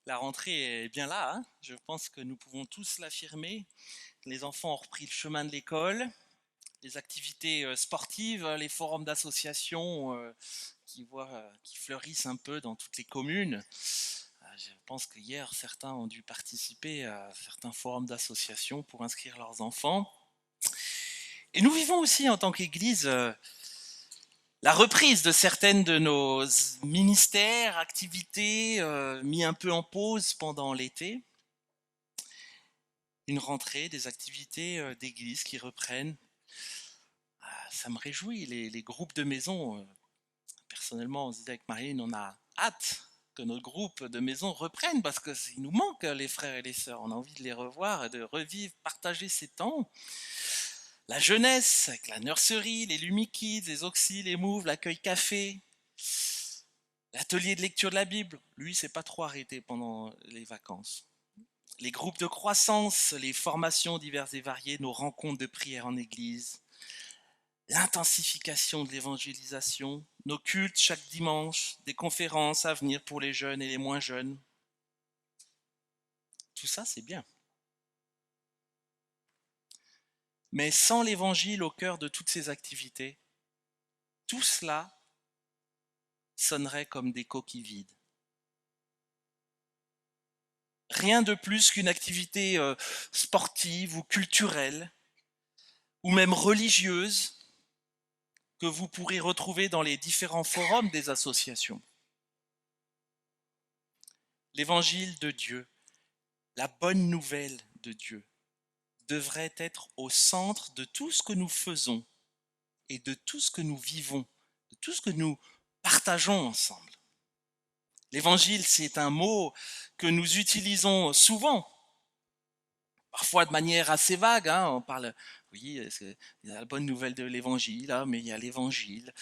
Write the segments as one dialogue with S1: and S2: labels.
S1: La rentrée est bien là, hein. Je pense que nous pouvons tous l'affirmer. Les enfants ont repris le chemin de l'école, les activités sportives, les forums d'associations qui fleurissent un peu dans toutes les communes. Je pense que hier, certains ont dû participer à certains forums d'associations pour inscrire leurs enfants. Et nous vivons aussi en tant qu'Église la reprise de certaines de nos ministères, activités mis un peu en pause pendant l'été. Une rentrée, des activités d'église qui reprennent. Ça me réjouit, les groupes de maison. Personnellement, on se dit avec Marine, on a hâte que notre groupe de maison reprenne parce qu'il nous manque les frères et les sœurs. On a envie de les revoir et de revivre, partager ces temps. La jeunesse, avec la nurserie, les Lumikids, les Oxy, les Moves, l'accueil café, l'atelier de lecture de la Bible. Lui, c'est pas trop arrêté pendant les vacances. Les groupes de croissance, les formations diverses et variées, nos rencontres de prière en église, l'intensification de l'évangélisation, nos cultes chaque dimanche, des conférences à venir pour les jeunes et les moins jeunes. Tout ça, c'est bien. Mais sans l'évangile au cœur de toutes ces activités, tout cela sonnerait comme des coquilles vides. Rien de plus qu'une activité sportive ou culturelle, ou même religieuse, que vous pourrez retrouver dans les différents forums des associations. L'évangile de Dieu, la bonne nouvelle de Dieu, devrait être au centre de tout ce que nous faisons et de tout ce que nous vivons, de tout ce que nous partageons ensemble. L'évangile, c'est un mot que nous utilisons souvent, parfois de manière assez vague. On parle, oui, il y a la bonne nouvelle de l'évangile, mais il y a l'évangile.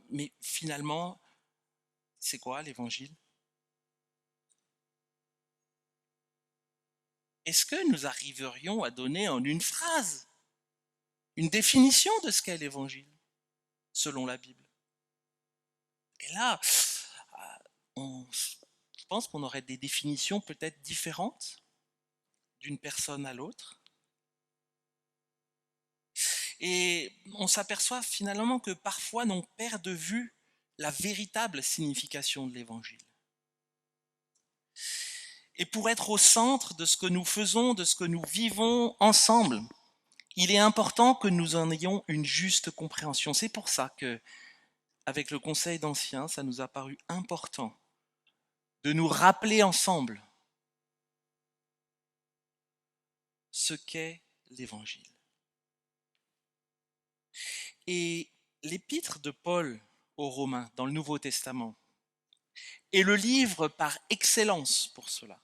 S1: Mais finalement, c'est quoi l'évangile? Est-ce que nous arriverions à donner en une phrase une définition de ce qu'est l'évangile, selon la Bible? Et là, je pense qu'on aurait des définitions peut-être différentes d'une personne à l'autre. Et on s'aperçoit finalement que parfois on perd de vue la véritable signification de l'évangile. Et pour être au centre de ce que nous faisons, de ce que nous vivons ensemble, il est important que nous en ayons une juste compréhension. C'est pour ça que, avec le Conseil d'anciens, ça nous a paru important de nous rappeler ensemble ce qu'est l'Évangile. Et l'épître de Paul aux Romains dans le Nouveau Testament est le livre par excellence pour cela.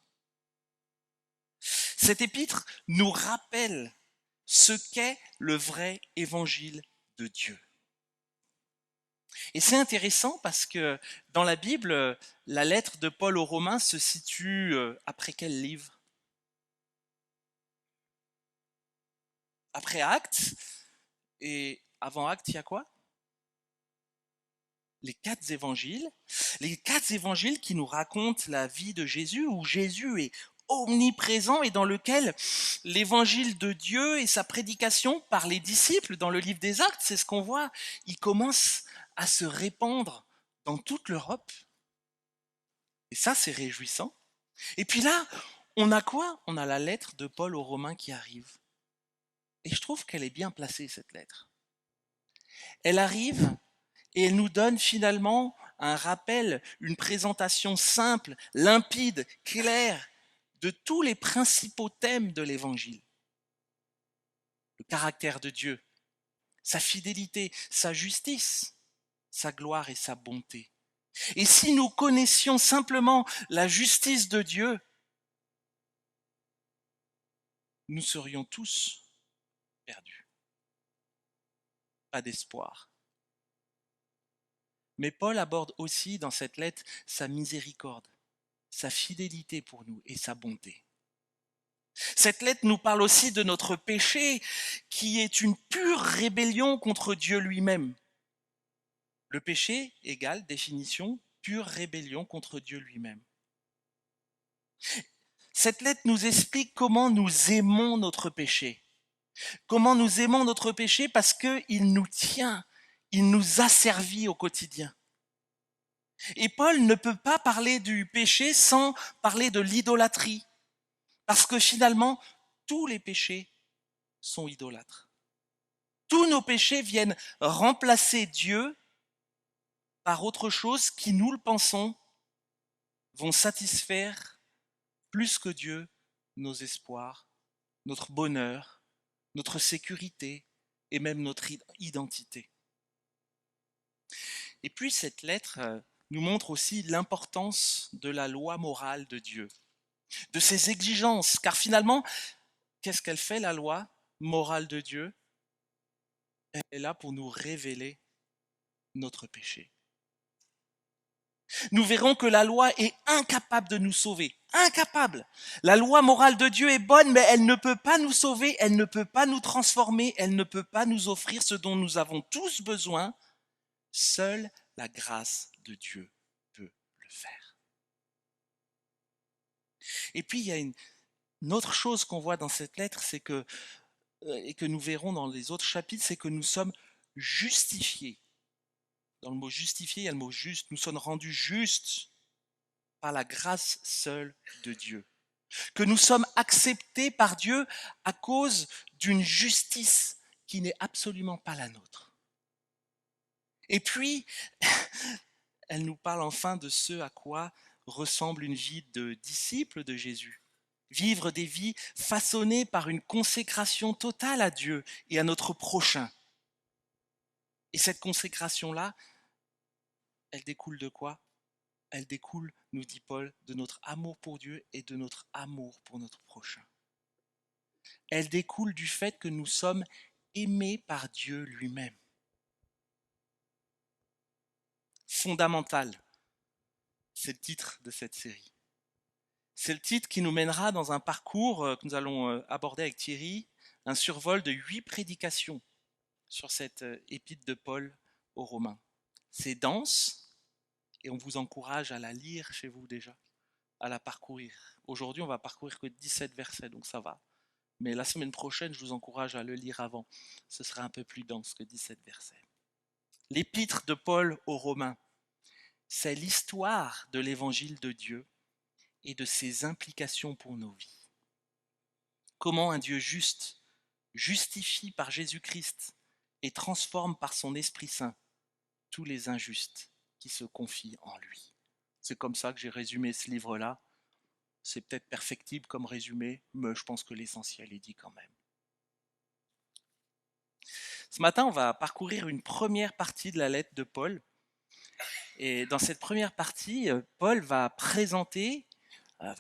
S1: Cet épître nous rappelle ce qu'est le vrai Évangile de Dieu. Et c'est intéressant parce que dans la Bible, la lettre de Paul aux Romains se situe après quel livre? Après Actes. Et avant Actes, il y a quoi? Les 4 évangiles. Les 4 évangiles qui nous racontent la vie de Jésus, où Jésus est omniprésent et dans lequel l'évangile de Dieu et sa prédication par les disciples dans le livre des Actes, c'est ce qu'on voit, il commence à se répandre dans toute l'Europe. Et ça, c'est réjouissant. Et puis là, on a quoi? On a la lettre de Paul aux Romains qui arrive. Et je trouve qu'elle est bien placée, cette lettre. Elle arrive et elle nous donne finalement un rappel, une présentation simple, limpide, claire de tous les principaux thèmes de l'Évangile. Le caractère de Dieu, sa fidélité, sa justice, sa gloire et sa bonté. Et si nous connaissions simplement la justice de Dieu, nous serions tous perdus. Pas d'espoir. Mais Paul aborde aussi dans cette lettre sa miséricorde, sa fidélité pour nous et sa bonté. Cette lettre nous parle aussi de notre péché qui est une pure rébellion contre Dieu lui-même. Le péché égale définition, pure rébellion contre Dieu lui-même. Cette lettre nous explique comment nous aimons notre péché. Comment nous aimons notre péché parce qu'il nous tient, il nous asservit au quotidien. Et Paul ne peut pas parler du péché sans parler de l'idolâtrie. Parce que finalement, tous les péchés sont idolâtres. Tous nos péchés viennent remplacer Dieu par autre chose qui, nous le pensons, vont satisfaire plus que Dieu nos espoirs, notre bonheur, notre sécurité et même notre identité. Et puis cette lettre nous montre aussi l'importance de la loi morale de Dieu, de ses exigences, car finalement, qu'est-ce qu'elle fait la loi morale de Dieu? Elle est là pour nous révéler notre péché. Nous verrons que la loi est incapable de nous sauver. Incapable. La loi morale de Dieu est bonne, mais elle ne peut pas nous sauver, elle ne peut pas nous transformer, elle ne peut pas nous offrir ce dont nous avons tous besoin. Seule la grâce de Dieu peut le faire. Et puis il y a une autre chose qu'on voit dans cette lettre, c'est que, et que nous verrons dans les autres chapitres, c'est que nous sommes justifiés. Dans le mot justifié, il y a le mot juste. Nous sommes rendus justes par la grâce seule de Dieu. Que nous sommes acceptés par Dieu à cause d'une justice qui n'est absolument pas la nôtre. Et puis, elle nous parle enfin de ce à quoi ressemble une vie de disciple de Jésus. Vivre des vies façonnées par une consécration totale à Dieu et à notre prochain. Et cette consécration-là, elle découle de quoi? Elle découle, nous dit Paul, de notre amour pour Dieu et de notre amour pour notre prochain. Elle découle du fait que nous sommes aimés par Dieu lui-même. Fondamental, c'est le titre de cette série. C'est le titre qui nous mènera dans un parcours que nous allons aborder avec Thierry, un survol de 8 prédications sur cette épître de Paul aux Romains. C'est dense et on vous encourage à la lire chez vous déjà, à la parcourir. Aujourd'hui, on va parcourir que 17 versets, donc ça va. Mais la semaine prochaine, je vous encourage à le lire avant. Ce sera un peu plus dense que 17 versets. L'épître de Paul aux Romains, c'est l'histoire de l'évangile de Dieu et de ses implications pour nos vies. Comment un Dieu juste justifie par Jésus-Christ et transforme par son Esprit Saint tous les injustes qui se confient en lui. C'est comme ça que j'ai résumé ce livre-là. C'est peut-être perfectible comme résumé, mais je pense que l'essentiel est dit quand même. Ce matin, on va parcourir une première partie de la lettre de Paul. Et dans cette première partie, Paul va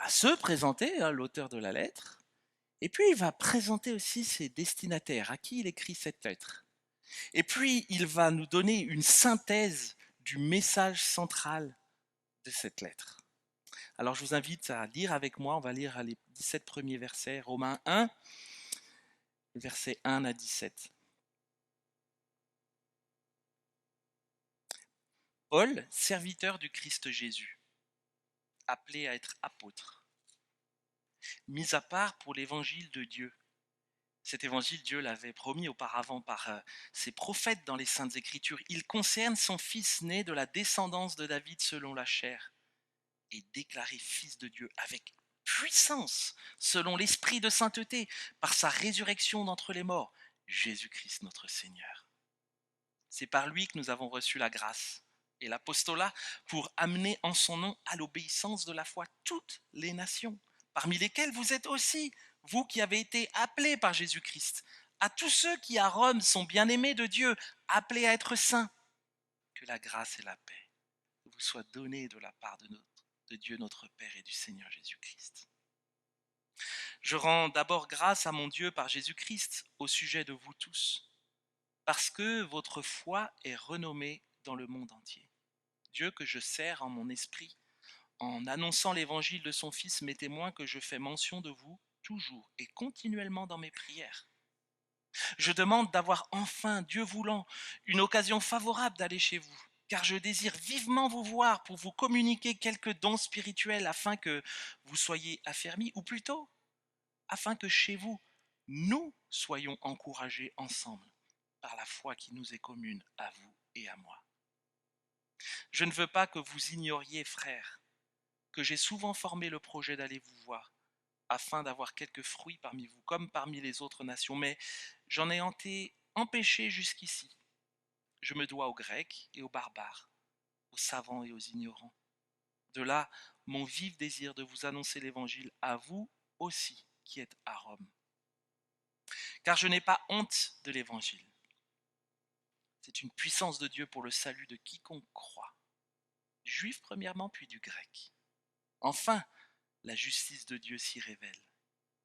S1: se présenter, l'auteur de la lettre, et puis il va présenter aussi ses destinataires, à qui il écrit cette lettre. Et puis il va nous donner une synthèse du message central de cette lettre. Alors je vous invite à lire avec moi, on va lire les 17 premiers versets, Romains 1, versets 1 à 17. Paul, serviteur du Christ Jésus, appelé à être apôtre, mis à part pour l'évangile de Dieu. Cet évangile, Dieu l'avait promis auparavant par ses prophètes dans les Saintes Écritures. Il concerne son fils né de la descendance de David selon la chair et déclaré fils de Dieu avec puissance selon l'esprit de sainteté par sa résurrection d'entre les morts, Jésus-Christ notre Seigneur. C'est par lui que nous avons reçu la grâce et l'apostolat pour amener en son nom à l'obéissance de la foi toutes les nations, parmi lesquelles vous êtes aussi, vous qui avez été appelés par Jésus-Christ, à tous ceux qui à Rome sont bien-aimés de Dieu, appelés à être saints, que la grâce et la paix vous soient données de la part de Dieu notre Père et du Seigneur Jésus-Christ. Je rends d'abord grâce à mon Dieu par Jésus-Christ au sujet de vous tous, parce que votre foi est renommée dans le monde entier. Dieu que je sers en mon esprit, en annonçant l'évangile de son Fils, m'est témoin que je fais mention de vous toujours et continuellement dans mes prières. Je demande d'avoir enfin, Dieu voulant, une occasion favorable d'aller chez vous, car je désire vivement vous voir pour vous communiquer quelques dons spirituels afin que vous soyez affermis, ou plutôt, afin que chez vous, nous soyons encouragés ensemble par la foi qui nous est commune à vous et à moi. Je ne veux pas que vous ignoriez, frères, que j'ai souvent formé le projet d'aller vous voir, afin d'avoir quelques fruits parmi vous, comme parmi les autres nations, mais j'en ai été empêché jusqu'ici. Je me dois aux Grecs et aux barbares, aux savants et aux ignorants. De là, mon vif désir de vous annoncer l'Évangile à vous aussi qui êtes à Rome. Car je n'ai pas honte de l'Évangile. C'est une puissance de Dieu pour le salut de quiconque croit, du juif premièrement, puis du grec. Enfin, la justice de Dieu s'y révèle,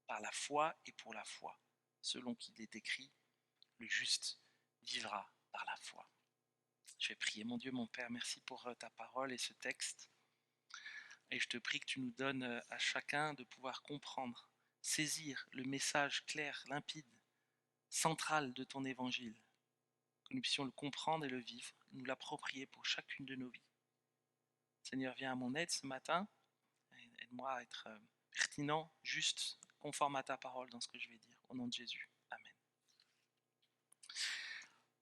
S1: par la foi et pour la foi, selon qu'il est écrit, le juste vivra par la foi. Je vais prier. Mon Dieu, mon Père, merci pour ta parole et ce texte. Et je te prie que tu nous donnes à chacun de pouvoir comprendre, saisir le message clair, limpide, central de ton évangile, que nous puissions le comprendre et le vivre, nous l'approprier pour chacune de nos vies. Seigneur, viens à mon aide ce matin, aide-moi à être pertinent, juste, conforme à ta parole dans ce que je vais dire. Au nom de Jésus. Amen.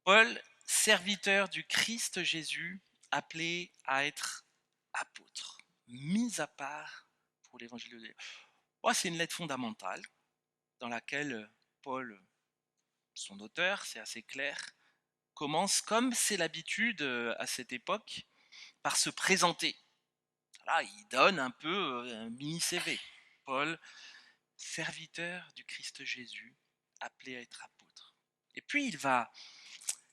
S1: Paul, serviteur du Christ Jésus, appelé à être apôtre, mis à part pour l'évangile de Dieu. C'est une lettre fondamentale dans laquelle Paul, son auteur, c'est assez clair, commence, comme c'est l'habitude à cette époque, par se présenter. Là, il donne un peu un mini CV. Paul, serviteur du Christ Jésus, appelé à être apôtre. Et puis il va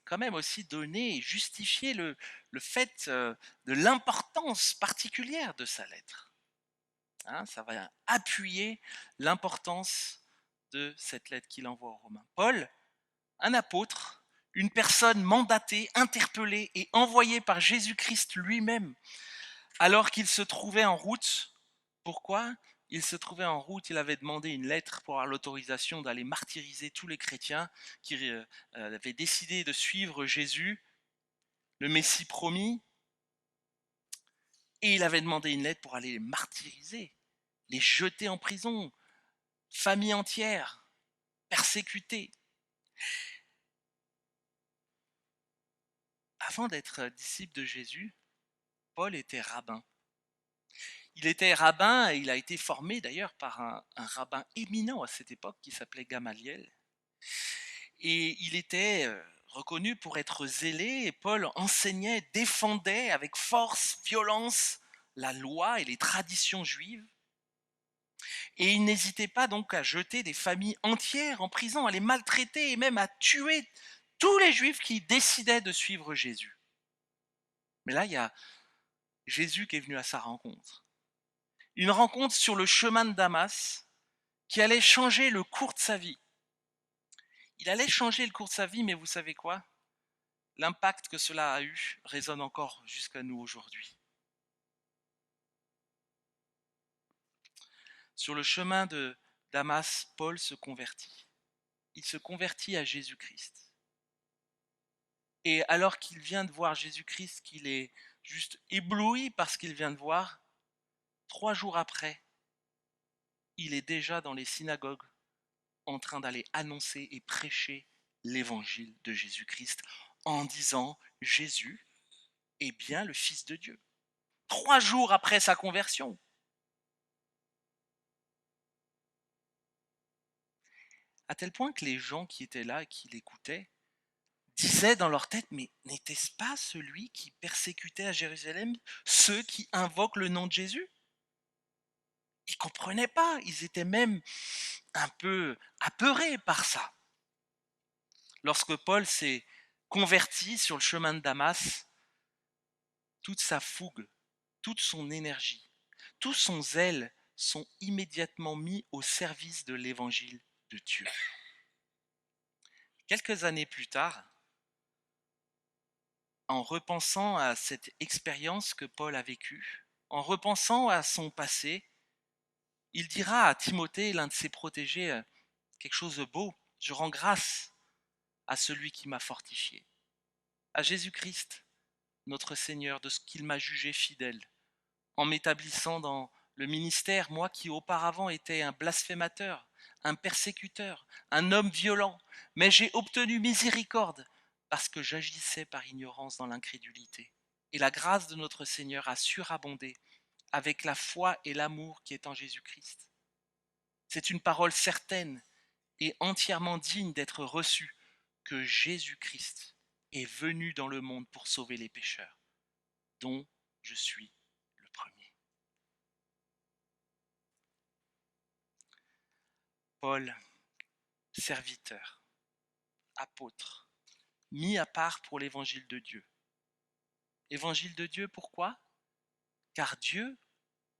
S1: quand même aussi donner et justifier le fait de l'importance particulière de sa lettre. Ça va appuyer l'importance de cette lettre qu'il envoie aux Romains. Paul, un apôtre, une personne mandatée, interpellée et envoyée par Jésus-Christ lui-même, alors qu'il se trouvait en route. Pourquoi ? Il se trouvait en route, il avait demandé une lettre pour avoir l'autorisation d'aller martyriser tous les chrétiens qui avaient décidé de suivre Jésus, le Messie promis, et il avait demandé une lettre pour aller les martyriser, les jeter en prison, famille entière, persécutée. Avant d'être disciple de Jésus, Paul était rabbin. Il était rabbin et il a été formé d'ailleurs par un rabbin éminent à cette époque qui s'appelait Gamaliel. Et il était reconnu pour être zélé et Paul enseignait, défendait avec force, violence la loi et les traditions juives. Et il n'hésitait pas donc à jeter des familles entières en prison, à les maltraiter et même à tuer tous les juifs qui décidaient de suivre Jésus. Mais là, il y a Jésus qui est venu à sa rencontre. Une rencontre sur le chemin de Damas qui allait changer le cours de sa vie. Il allait changer le cours de sa vie, mais vous savez quoi ? L'impact que cela a eu résonne encore jusqu'à nous aujourd'hui. Sur le chemin de Damas, Paul se convertit. Il se convertit à Jésus-Christ. Et alors qu'il vient de voir Jésus-Christ, qu'il est juste ébloui par ce qu'il vient de voir, 3 jours après, il est déjà dans les synagogues en train d'aller annoncer et prêcher l'évangile de Jésus-Christ en disant Jésus est bien le Fils de Dieu. 3 jours après sa conversion. À tel point que les gens qui étaient là et qui l'écoutaient disaient dans leur tête, mais n'était-ce pas celui qui persécutait à Jérusalem ceux qui invoquent le nom de Jésus ? Ils ne comprenaient pas, ils étaient même un peu apeurés par ça. Lorsque Paul s'est converti sur le chemin de Damas, toute sa fougue, toute son énergie, tout son zèle sont immédiatement mis au service de l'évangile de Dieu. Quelques années plus tard, en repensant à cette expérience que Paul a vécue, en repensant à son passé, il dira à Timothée, l'un de ses protégés, quelque chose de beau. Je rends grâce à celui qui m'a fortifié, à Jésus-Christ, notre Seigneur de ce qu'il m'a jugé fidèle, en m'établissant dans le ministère, moi qui auparavant étais un blasphémateur, un persécuteur, un homme violent, mais j'ai obtenu miséricorde parce que j'agissais par ignorance dans l'incrédulité. Et la grâce de notre Seigneur a surabondé avec la foi et l'amour qui est en Jésus-Christ. C'est une parole certaine et entièrement digne d'être reçue que Jésus-Christ est venu dans le monde pour sauver les pécheurs, dont je suis le premier. Paul, serviteur, apôtre, mis à part pour l'évangile de Dieu. Évangile de Dieu, pourquoi? Car Dieu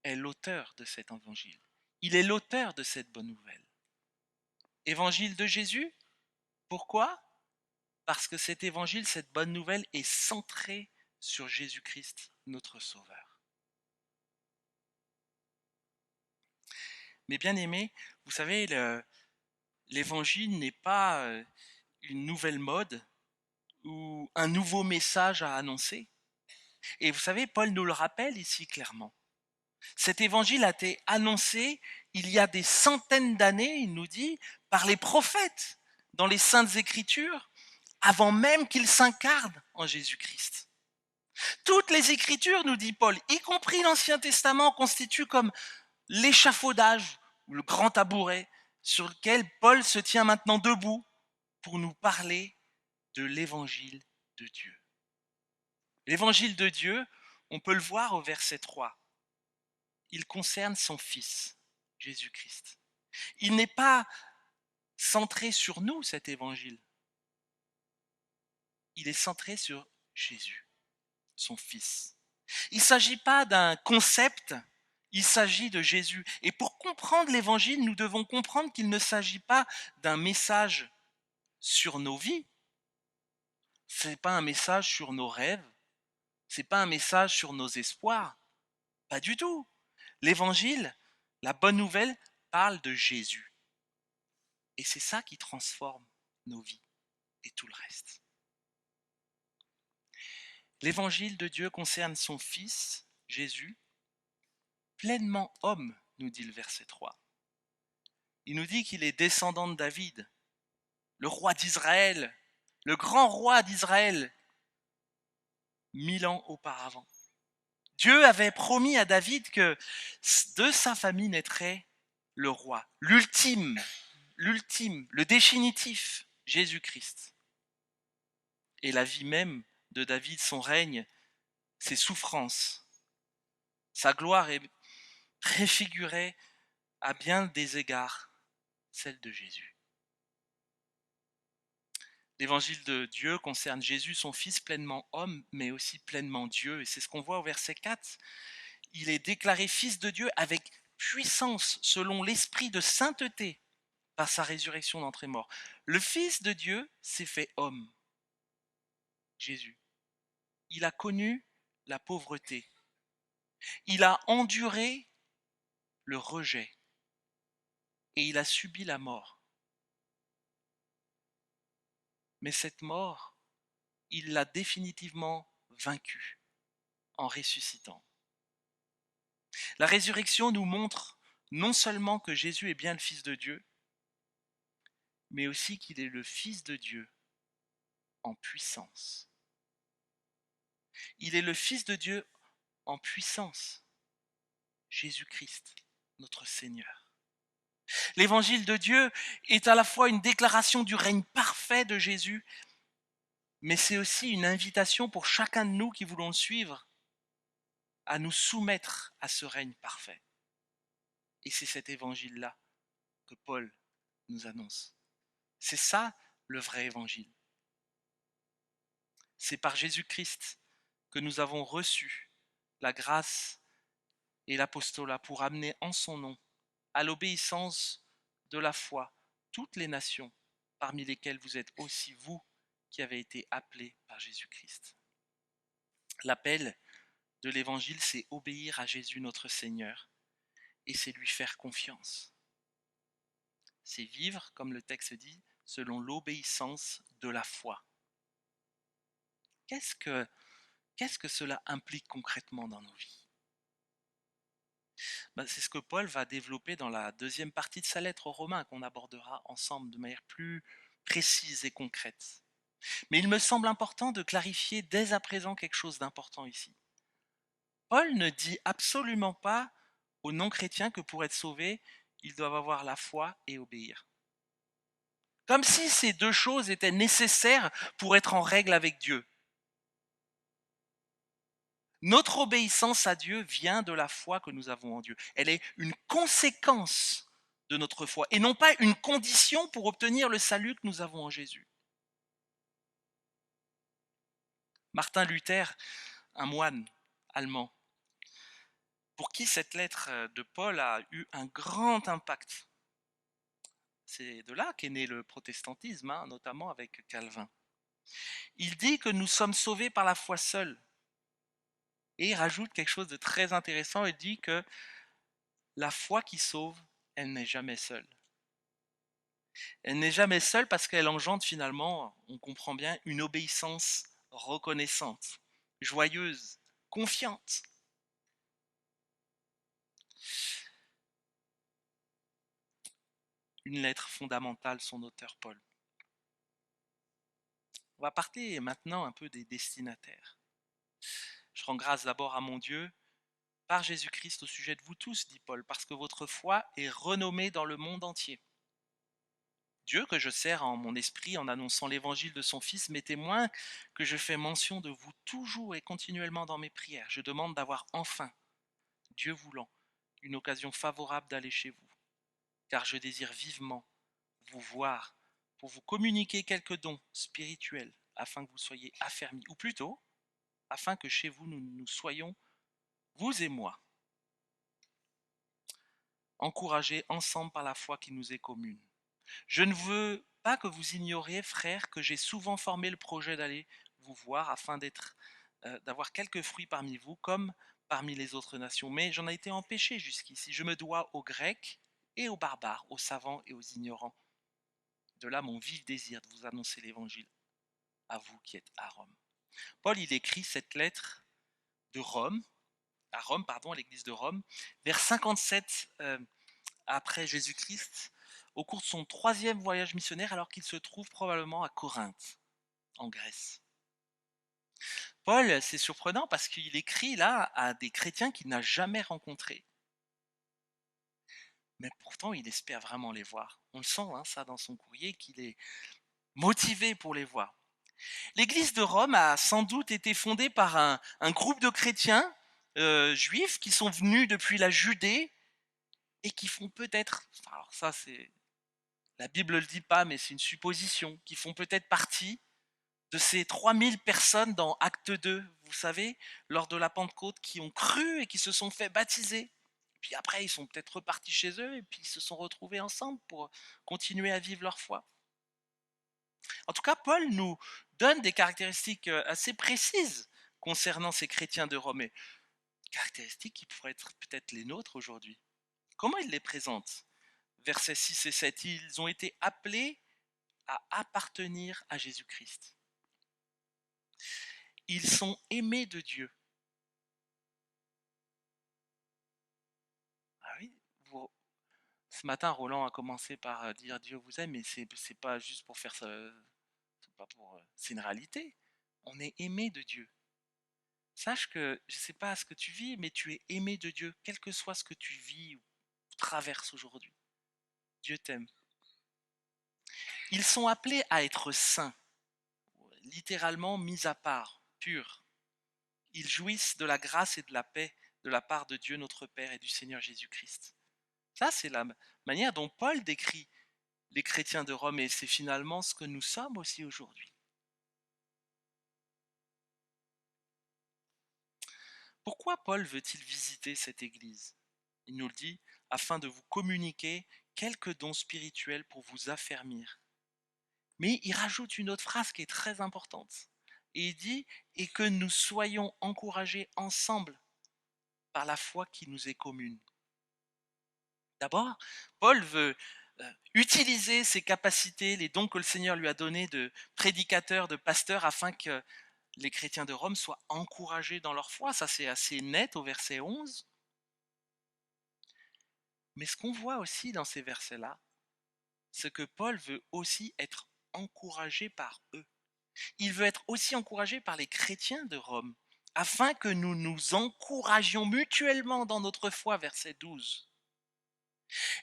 S1: est l'auteur de cet évangile. Il est l'auteur de cette bonne nouvelle. Évangile de Jésus, pourquoi? Parce que cet évangile, cette bonne nouvelle est centrée sur Jésus-Christ, notre Sauveur. Mais bien aimés, vous savez, l'évangile n'est pas une nouvelle mode ou un nouveau message à annoncer. Et vous savez, Paul nous le rappelle ici clairement. Cet évangile a été annoncé il y a des centaines d'années, il nous dit, par les prophètes dans les Saintes Écritures, avant même qu'il s'incarne en Jésus-Christ. Toutes les Écritures, nous dit Paul, y compris l'Ancien Testament, constituent comme l'échafaudage ou le grand tabouret sur lequel Paul se tient maintenant debout pour nous parler de l'évangile de Dieu. L'évangile de Dieu, on peut le voir au verset 3. Il concerne son Fils, Jésus-Christ. Il n'est pas centré sur nous, cet évangile. Il est centré sur Jésus, son Fils. Il ne s'agit pas d'un concept, il s'agit de Jésus. Et pour comprendre l'évangile, nous devons comprendre qu'il ne s'agit pas d'un message sur nos vies. Ce n'est pas un message sur nos rêves. Ce n'est pas un message sur nos espoirs. Pas du tout. L'évangile, la bonne nouvelle, parle de Jésus. Et c'est ça qui transforme nos vies et tout le reste. L'évangile de Dieu concerne son Fils, Jésus, pleinement homme, nous dit le verset 3. Il nous dit qu'il est descendant de David, le roi d'Israël, le grand roi d'Israël, 1000 ans auparavant. Dieu avait promis à David que de sa famille naîtrait le roi, l'ultime, le définitif, Jésus-Christ. Et la vie même de David, son règne, ses souffrances, sa gloire est préfigurée à bien des égards celle de Jésus. L'évangile de Dieu concerne Jésus, son Fils, pleinement homme, mais aussi pleinement Dieu. Et c'est ce qu'on voit au verset 4. Il est déclaré Fils de Dieu avec puissance, selon l'esprit de sainteté, par sa résurrection d'entre les morts. Le Fils de Dieu s'est fait homme, Jésus. Il a connu la pauvreté. Il a enduré le rejet. Et il a subi la mort. Mais cette mort, il l'a définitivement vaincue en ressuscitant. La résurrection nous montre non seulement que Jésus est bien le Fils de Dieu, mais aussi qu'il est le Fils de Dieu en puissance. Il est le Fils de Dieu en puissance. Jésus-Christ, notre Seigneur. L'évangile de Dieu est à la fois une déclaration du règne parfait de Jésus, mais c'est aussi une invitation pour chacun de nous qui voulons le suivre à nous soumettre à ce règne parfait. Et c'est cet évangile-là que Paul nous annonce. C'est ça le vrai évangile. C'est par Jésus-Christ que nous avons reçu la grâce et l'apostolat pour amener en son nom à l'obéissance de la foi toutes les nations, parmi lesquelles vous êtes aussi vous qui avez été appelés par Jésus-Christ. L'appel de l'évangile, c'est obéir à Jésus notre Seigneur et c'est lui faire confiance. C'est vivre, comme le texte dit, selon l'obéissance de la foi. Qu'est-ce que Qu'est-ce que cela implique concrètement dans nos vies? C'est ce que Paul va développer dans la deuxième partie de sa lettre aux Romains, qu'on abordera ensemble de manière plus précise et concrète. Mais il me semble important de clarifier dès à présent quelque chose d'important ici. Paul ne dit absolument pas aux non-chrétiens que pour être sauvés, ils doivent avoir la foi et obéir. Comme si ces deux choses étaient nécessaires pour être en règle avec Dieu. Notre obéissance à Dieu vient de la foi que nous avons en Dieu. Elle est une conséquence de notre foi et non pas une condition pour obtenir le salut que nous avons en Jésus. Martin Luther, un moine allemand, pour qui cette lettre de Paul a eu un grand impact. C'est de là qu'est né le protestantisme, notamment avec Calvin. Il dit que nous sommes sauvés par la foi seule. Et il rajoute quelque chose de très intéressant, il dit que la foi qui sauve, elle n'est jamais seule. Elle n'est jamais seule parce qu'elle engendre finalement, on comprend bien, une obéissance reconnaissante, joyeuse, confiante. Une lettre fondamentale, son auteur Paul. On va parler maintenant un peu des destinataires. Je rends grâce d'abord à mon Dieu, par Jésus-Christ au sujet de vous tous, dit Paul, parce que votre foi est renommée dans le monde entier. Dieu, que je sers en mon esprit en annonçant l'évangile de son Fils, m'est témoin que je fais mention de vous toujours et continuellement dans mes prières. Je demande d'avoir enfin, Dieu voulant, une occasion favorable d'aller chez vous, car je désire vivement vous voir pour vous communiquer quelques dons spirituels afin que vous soyez affermis, ou plutôt, afin que chez vous nous soyons, vous et moi, encouragés ensemble par la foi qui nous est commune. Je ne veux pas que vous ignoriez, frères, que j'ai souvent formé le projet d'aller vous voir afin d'avoir quelques fruits parmi vous, comme parmi les autres nations. Mais j'en ai été empêché jusqu'ici. Je me dois aux Grecs et aux barbares, aux savants et aux ignorants. De là mon vif désir de vous annoncer l'évangile à vous qui êtes à Rome. Paul, il écrit cette lettre de Rome, à l'église de Rome, vers 57 après Jésus-Christ, au cours de son troisième voyage missionnaire, alors qu'il se trouve probablement à Corinthe, en Grèce. Paul, c'est surprenant parce qu'il écrit là à des chrétiens qu'il n'a jamais rencontrés. Mais pourtant, il espère vraiment les voir. On le sent, ça, dans son courrier, qu'il est motivé pour les voir. L'église de Rome a sans doute été fondée par un groupe de chrétiens juifs qui sont venus depuis la Judée et qui font peut-être, alors ça c'est, la Bible ne le dit pas, mais c'est une supposition, qui font peut-être partie de ces 3000 personnes dans Acte 2, vous savez, lors de la Pentecôte, qui ont cru et qui se sont fait baptiser. Puis après, ils sont peut-être repartis chez eux et puis ils se sont retrouvés ensemble pour continuer à vivre leur foi. En tout cas, Paul nous donne des caractéristiques assez précises concernant ces chrétiens de Rome, caractéristiques qui pourraient être peut-être les nôtres aujourd'hui. Comment il les présente? Versets 6 et 7, ils ont été appelés à appartenir à Jésus-Christ. Ils sont aimés de Dieu. Ah oui, ce matin, Roland a commencé par dire Dieu vous aime, mais c'est pas juste pour faire ça, c'est une réalité. On est aimé de Dieu. Sache que je ne sais pas ce que tu vis, mais tu es aimé de Dieu, quel que soit ce que tu vis ou traverses aujourd'hui. Dieu t'aime. Ils sont appelés à être saints, littéralement mis à part, purs. Ils jouissent de la grâce et de la paix de la part de Dieu notre Père et du Seigneur Jésus-Christ. Ça, c'est la manière dont Paul décrit les chrétiens de Rome et c'est finalement ce que nous sommes aussi aujourd'hui. Pourquoi Paul veut-il visiter cette église? Il nous le dit, afin de vous communiquer quelques dons spirituels pour vous affermir. Mais il rajoute une autre phrase qui est très importante. Et il dit, et que nous soyons encouragés ensemble par la foi qui nous est commune. D'abord, Paul veut utiliser ses capacités, les dons que le Seigneur lui a donnés de prédicateur, de pasteur, afin que les chrétiens de Rome soient encouragés dans leur foi. Ça, c'est assez net au verset 11. Mais ce qu'on voit aussi dans ces versets-là, c'est que Paul veut aussi être encouragé par eux. Il veut être aussi encouragé par les chrétiens de Rome, afin que nous nous encouragions mutuellement dans notre foi, verset 12.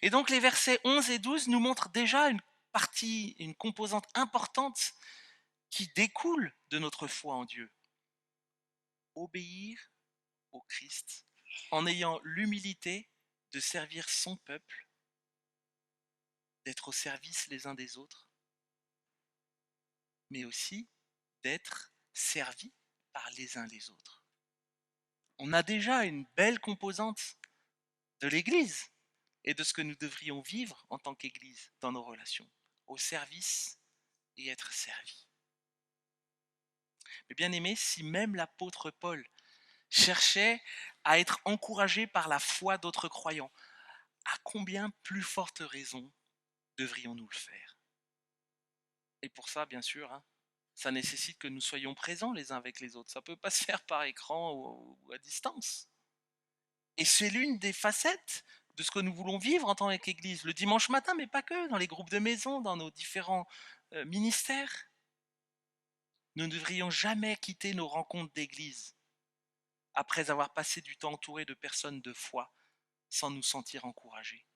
S1: Et donc les versets 11 et 12 nous montrent déjà une partie, une composante importante qui découle de notre foi en Dieu. Obéir au Christ en ayant l'humilité de servir son peuple, d'être au service les uns des autres, mais aussi d'être servis par les uns les autres. On a déjà une belle composante de l'Église et de ce que nous devrions vivre en tant qu'Église dans nos relations, au service et être servi. Mais bien aimé, si même l'apôtre Paul cherchait à être encouragé par la foi d'autres croyants, à combien plus forte raison devrions-nous le faire? Et pour ça, bien sûr, ça nécessite que nous soyons présents les uns avec les autres. Ça ne peut pas se faire par écran ou à distance. Et c'est l'une des facettes de ce que nous voulons vivre en tant qu'Église, le dimanche matin, mais pas que, dans les groupes de maison, dans nos différents ministères. Nous ne devrions jamais quitter nos rencontres d'Église après avoir passé du temps entouré de personnes de foi sans nous sentir encouragés.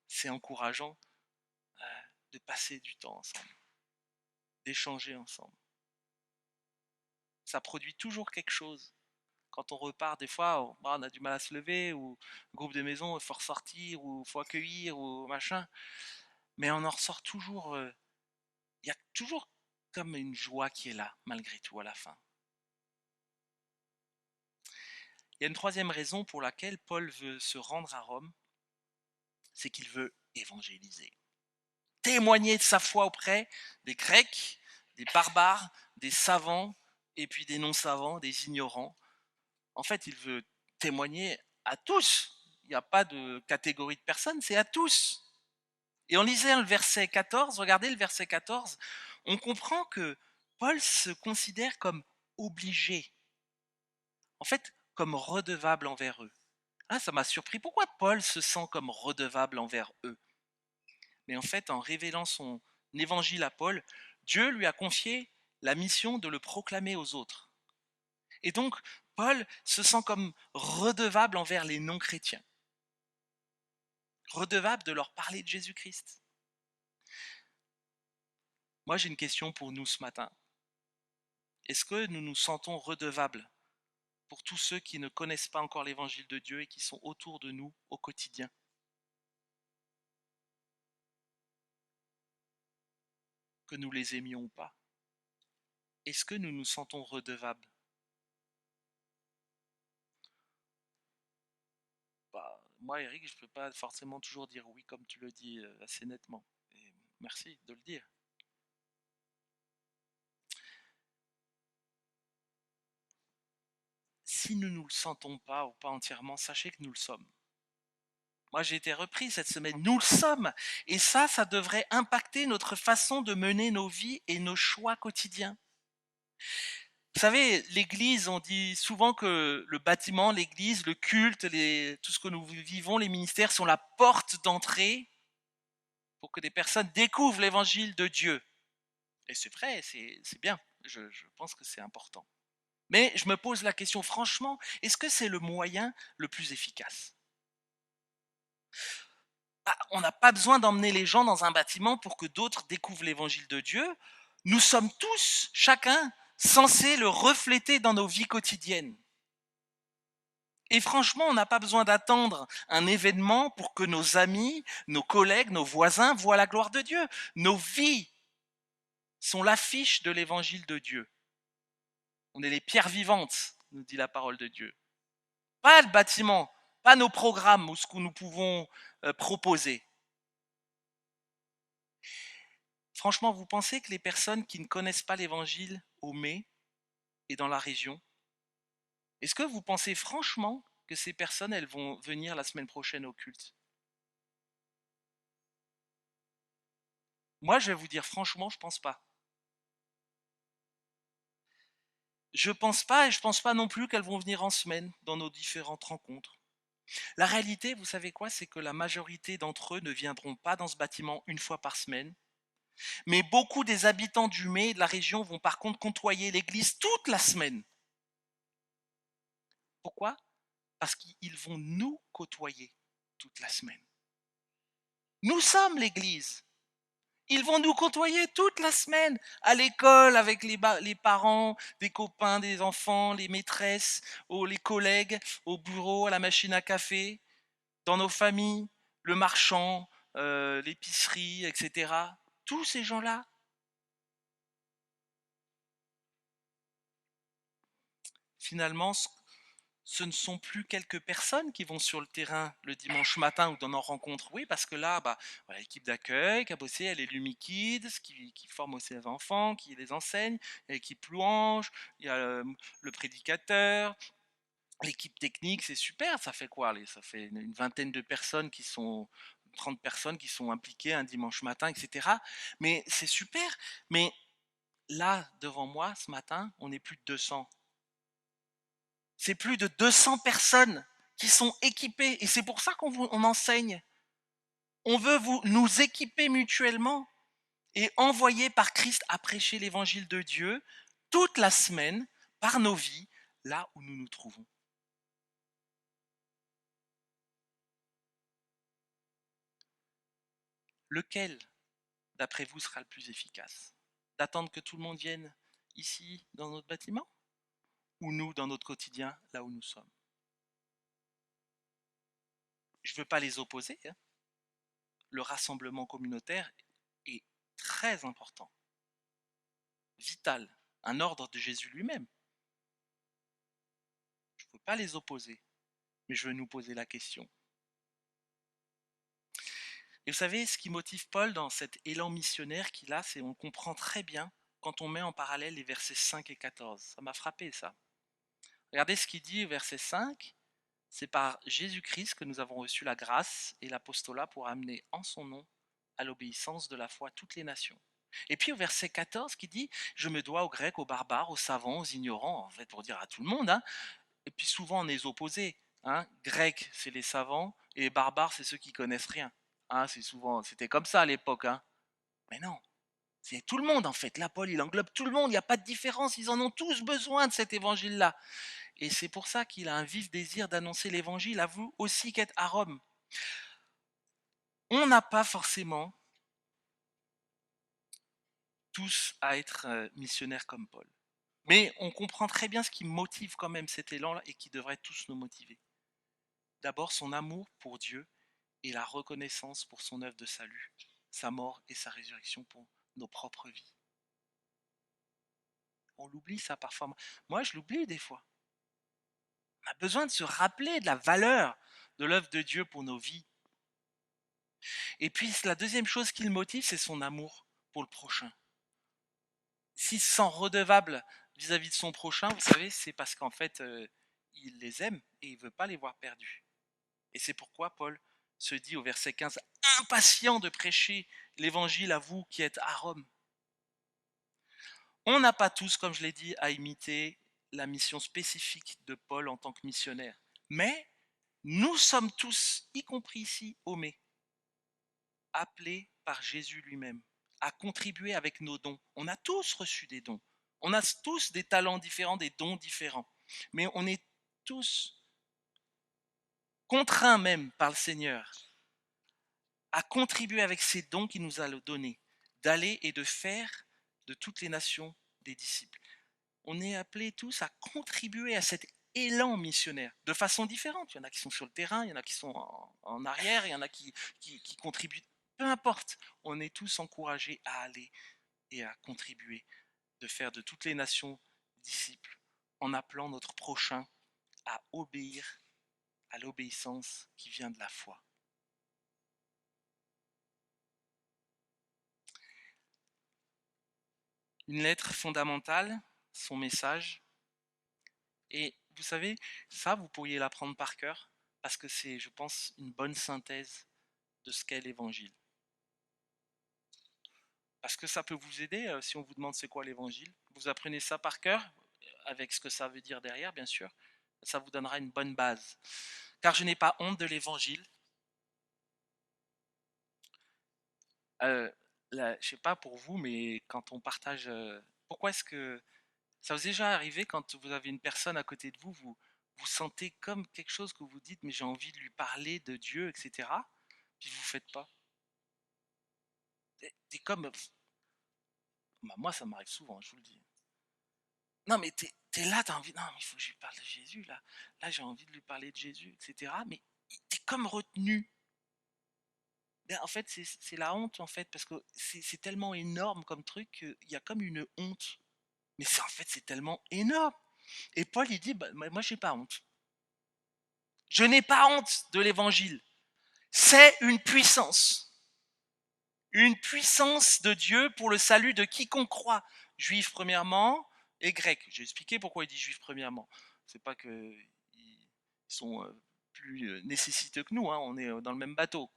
S1: C'est encourageant de passer du temps ensemble, d'échanger ensemble. Ça produit toujours quelque chose. Quand on repart, des fois, on a du mal à se lever, ou groupe de maison, il faut ressortir, ou il faut accueillir, ou machin. Mais on en ressort toujours. Il y a toujours comme une joie qui est là, malgré tout, à la fin. Il y a une troisième raison pour laquelle Paul veut se rendre à Rome, c'est qu'il veut évangéliser. Témoigner de sa foi auprès des Grecs, des barbares, des savants, et puis des non-savants, des ignorants. En fait, il veut témoigner à tous. Il n'y a pas de catégorie de personnes, c'est à tous. Et en lisant le verset 14, regardez le verset 14, on comprend que Paul se considère comme obligé, en fait, comme redevable envers eux. Ah, ça m'a surpris. Pourquoi Paul se sent comme redevable envers eux? Mais en fait, en révélant son évangile à Paul, Dieu lui a confié la mission de le proclamer aux autres. Et donc, Paul se sent comme redevable envers les non-chrétiens, redevable de leur parler de Jésus-Christ. Moi, j'ai une question pour nous ce matin. Est-ce que nous nous sentons redevables pour tous ceux qui ne connaissent pas encore l'évangile de Dieu et qui sont autour de nous au quotidien? Que nous les aimions ou pas? Est-ce que nous nous sentons redevables? Moi, Eric, je ne peux pas forcément toujours dire oui comme tu le dis assez nettement. Et merci de le dire. Si nous ne nous le sentons pas ou pas entièrement, sachez que nous le sommes. Moi, j'ai été repris cette semaine. Nous le sommes. Et ça devrait impacter notre façon de mener nos vies et nos choix quotidiens. Vous savez, l'Église, on dit souvent que le bâtiment, l'Église, le culte, tout ce que nous vivons, les ministères sont la porte d'entrée pour que des personnes découvrent l'évangile de Dieu. Et c'est vrai, c'est bien. Je pense que c'est important. Mais je me pose la question, franchement, est-ce que c'est le moyen le plus efficace? On n'a pas besoin d'emmener les gens dans un bâtiment pour que d'autres découvrent l'évangile de Dieu. Nous sommes tous, chacun, censés le refléter dans nos vies quotidiennes. Et franchement, on n'a pas besoin d'attendre un événement pour que nos amis, nos collègues, nos voisins voient la gloire de Dieu. Nos vies sont l'affiche de l'évangile de Dieu. On est les pierres vivantes, nous dit la parole de Dieu. Pas le bâtiment, pas nos programmes ou ce que nous pouvons proposer. Franchement, vous pensez que les personnes qui ne connaissent pas l'évangile au Mai et dans la région, est-ce que vous pensez franchement que ces personnes, elles vont venir la semaine prochaine au culte? Moi, je vais vous dire franchement, je pense pas. Je pense pas et je pense pas non plus qu'elles vont venir en semaine dans nos différentes rencontres. La réalité, vous savez quoi, c'est que la majorité d'entre eux ne viendront pas dans ce bâtiment une fois par semaine, mais beaucoup des habitants du Mets et de la région vont par contre côtoyer l'église toute la semaine. Pourquoi? Parce qu'ils vont nous côtoyer toute la semaine. Nous sommes l'église. Ils vont nous côtoyer toute la semaine, à l'école, avec les parents, des copains, des enfants, les maîtresses, les collègues, au bureau, à la machine à café, dans nos familles, le marchand, l'épicerie, etc. Tous ces gens-là, finalement, ce ne sont plus quelques personnes qui vont sur le terrain le dimanche matin ou dans nos rencontres. Oui, parce que là, bah, voilà, l'équipe d'accueil qui a bossé, elle est Lumikids, qui forme aussi les enfants, qui les enseigne, il y a l'équipe louange, il y a le prédicateur, l'équipe technique, c'est super. Ça fait quoi? Ça fait une vingtaine de personnes qui sont 30 personnes qui sont impliquées un dimanche matin, etc. Mais c'est super. Mais là, devant moi, ce matin, on est plus de 200. C'est plus de 200 personnes qui sont équipées. Et c'est pour ça qu'on enseigne. On veut nous équiper mutuellement et envoyer par Christ à prêcher l'évangile de Dieu toute la semaine par nos vies, là où nous nous trouvons. Lequel, d'après vous, sera le plus efficace? D'attendre que tout le monde vienne ici, dans notre bâtiment? Ou nous, dans notre quotidien, là où nous sommes? Je ne veux pas les opposer, hein. Le rassemblement communautaire est très important, vital, un ordre de Jésus lui-même. Je ne veux pas les opposer, mais je veux nous poser la question. Et vous savez, ce qui motive Paul dans cet élan missionnaire qu'il a, c'est on comprend très bien quand on met en parallèle les versets 5 et 14. Ça m'a frappé ça. Regardez ce qu'il dit au verset 5. C'est par Jésus-Christ que nous avons reçu la grâce et l'apostolat pour amener en son nom à l'obéissance de la foi toutes les nations. Et puis au verset 14 qui dit, je me dois aux Grecs, aux barbares, aux savants, aux ignorants, en fait pour dire à tout le monde, hein. Et puis souvent on est opposés, hein. Grecs c'est les savants et les barbares c'est ceux qui connaissent rien. Hein, c'était comme ça à l'époque, hein. Mais non, c'est tout le monde en fait. Là Paul il englobe tout le monde, il n'y a pas de différence, ils en ont tous besoin de cet évangile-là. Et c'est pour ça qu'il a un vif désir d'annoncer l'évangile à vous aussi qu'être à Rome. On n'a pas forcément tous à être missionnaires comme Paul. Mais on comprend très bien ce qui motive quand même cet élan-là et qui devrait tous nous motiver. D'abord son amour pour Dieu et la reconnaissance pour son œuvre de salut, sa mort et sa résurrection pour nos propres vies. On l'oublie ça parfois. Moi, je l'oublie des fois. On a besoin de se rappeler de la valeur de l'œuvre de Dieu pour nos vies. Et puis la deuxième chose qui le motive, c'est son amour pour le prochain. S'il se sent redevable vis-à-vis de son prochain, vous savez, c'est parce qu'en fait, il les aime et il ne veut pas les voir perdus. Et c'est pourquoi Paul se dit au verset 15, impatient de prêcher l'évangile à vous qui êtes à Rome. On n'a pas tous, comme je l'ai dit, à imiter la mission spécifique de Paul en tant que missionnaire. Mais nous sommes tous, y compris ici, au Mets, appelés par Jésus lui-même à contribuer avec nos dons. On a tous reçu des dons. On a tous des talents différents, des dons différents. Mais on est tous contraints même par le Seigneur à contribuer avec ces dons qu'il nous a donnés, d'aller et de faire de toutes les nations des disciples. On est appelés tous à contribuer à cet élan missionnaire de façon différente. Il y en a qui sont sur le terrain, il y en a qui sont en arrière, il y en a qui contribuent. Peu importe, on est tous encouragés à aller et à contribuer, de faire de toutes les nations disciples, en appelant notre prochain à obéir à l'obéissance qui vient de la foi. Une lettre fondamentale, son message, et vous savez, ça, vous pourriez l'apprendre par cœur, parce que c'est, je pense, une bonne synthèse de ce qu'est l'Évangile. Parce que ça peut vous aider si on vous demande c'est quoi l'évangile. Vous apprenez ça par cœur, avec ce que ça veut dire derrière, bien sûr. Ça vous donnera une bonne base. Car je n'ai pas honte de l'évangile. Je ne sais pas pour vous, mais quand on partage... pourquoi est-ce que... Ça vous est déjà arrivé quand vous avez une personne à côté de vous, vous sentez comme quelque chose que vous dites, mais j'ai envie de lui parler de Dieu, etc. Puis vous ne faites pas. T'es comme... Bah, moi, ça m'arrive souvent, je vous le dis. Non, mais t'es là, t'as envie. Non, mais il faut que je lui parle de Jésus, là. Là, j'ai envie de lui parler de Jésus, etc. Mais t'es comme retenu. Ben, en fait, c'est la honte, en fait, parce que c'est tellement énorme comme truc qu'il y a comme une honte. Mais en fait, c'est tellement énorme. Et Paul, il dit, bah, moi, j'ai pas honte. Je n'ai pas honte de l'évangile. C'est une puissance. Une puissance de Dieu pour le salut de quiconque croit. Juif premièrement et grec. J'ai expliqué pourquoi il dit juif premièrement. C'est pas qu'ils sont plus nécessiteux que nous, hein, on est dans le même bateau.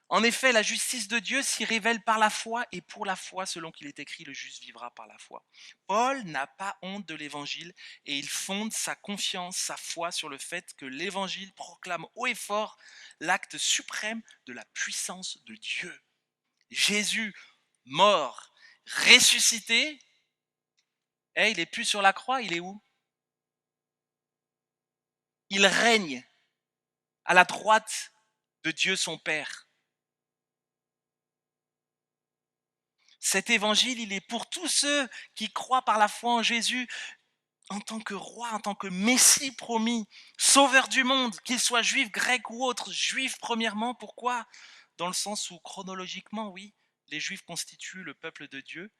S1: En effet, la justice de Dieu s'y révèle par la foi et pour la foi, selon qu'il est écrit, le juste vivra par la foi. Paul n'a pas honte de l'évangile et il fonde sa confiance, sa foi sur le fait que l'évangile proclame haut et fort l'acte suprême de la puissance de Dieu. Jésus, mort, ressuscité, il est plus sur la croix, il est où? Il règne à la droite de Dieu son Père. Cet évangile, il est pour tous ceux qui croient par la foi en Jésus en tant que roi, en tant que Messie promis, sauveur du monde, qu'il soit juif, grec ou autre. Juif premièrement, pourquoi? Dans le sens où chronologiquement, oui, les Juifs constituent le peuple de Dieu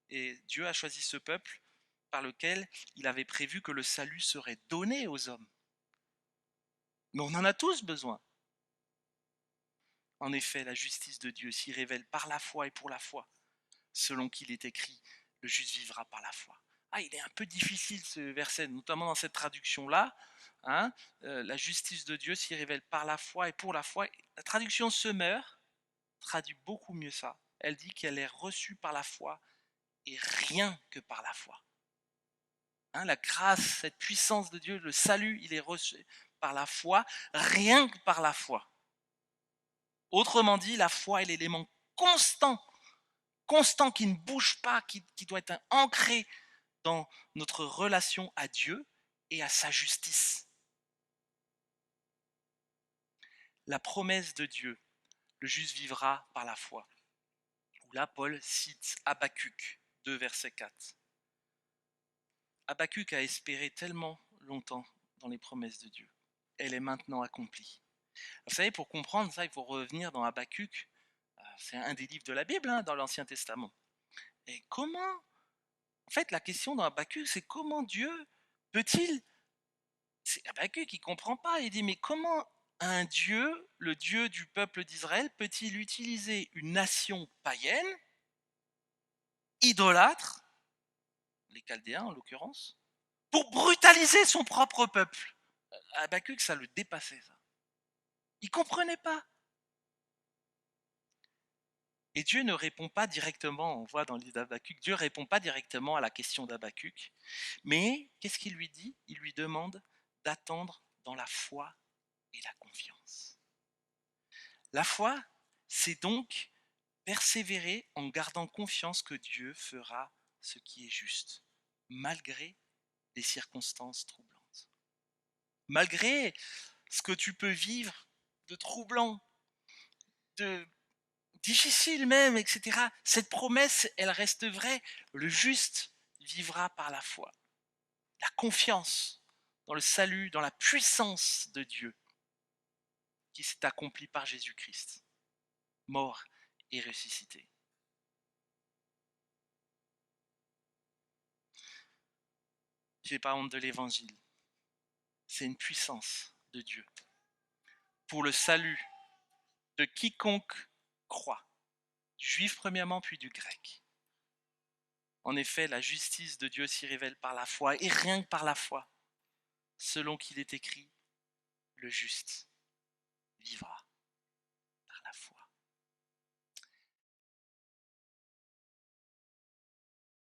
S1: et Dieu a choisi ce peuple par lequel il avait prévu que le salut serait donné aux hommes. Mais on en a tous besoin. En effet, la justice de Dieu s'y révèle par la foi et pour la foi, selon qu'il est écrit, le juste vivra par la foi. Ah, il est un peu difficile ce verset, notamment dans cette traduction-là. Hein, la justice de Dieu s'y révèle par la foi et pour la foi. La traduction Semeur traduit beaucoup mieux ça. Elle dit qu'elle est reçue par la foi et rien que par la foi. Hein, la grâce, cette puissance de Dieu, le salut, il est reçu par la foi, rien que par la foi. Autrement dit, la foi est l'élément constant, constant qui ne bouge pas, qui doit être ancré dans notre relation à Dieu et à sa justice. La promesse de Dieu, le juste vivra par la foi. Où là, Paul cite Habakkuk 2, verset 4. Habakkuk a espéré tellement longtemps dans les promesses de Dieu. Elle est maintenant accomplie. Vous savez, pour comprendre ça, il faut revenir dans Habakkuk. C'est un des livres de la Bible, hein, dans l'Ancien Testament. Et comment, en fait, la question dans Habakkuk, c'est comment Dieu peut-il... C'est Habakkuk qui ne comprend pas. Il dit, mais comment un Dieu, le Dieu du peuple d'Israël, peut-il utiliser une nation païenne, idolâtre, les Chaldéens en l'occurrence, pour brutaliser son propre peuple? Habakkuk, ça le dépassait, ça. Il ne comprenait pas. Et Dieu ne répond pas directement, on voit dans le livre d'Habakkuk, Dieu ne répond pas directement à la question d'Habakkuk, mais qu'est-ce qu'il lui dit? Il lui demande d'attendre dans la foi et la confiance. La foi, c'est donc persévérer en gardant confiance que Dieu fera ce qui est juste, malgré les circonstances troublantes. Malgré ce que tu peux vivre de troublant, de difficile même, etc. Cette promesse, elle reste vraie. Le juste vivra par la foi. La confiance dans le salut, dans la puissance de Dieu qui s'est accomplie par Jésus-Christ, mort et ressuscité. Je n'ai pas honte de l'évangile. C'est une puissance de Dieu pour le salut de quiconque croit, du juif premièrement puis du grec. En effet, la justice de Dieu s'y révèle par la foi et rien que par la foi, selon qu'il est écrit, le juste vivra.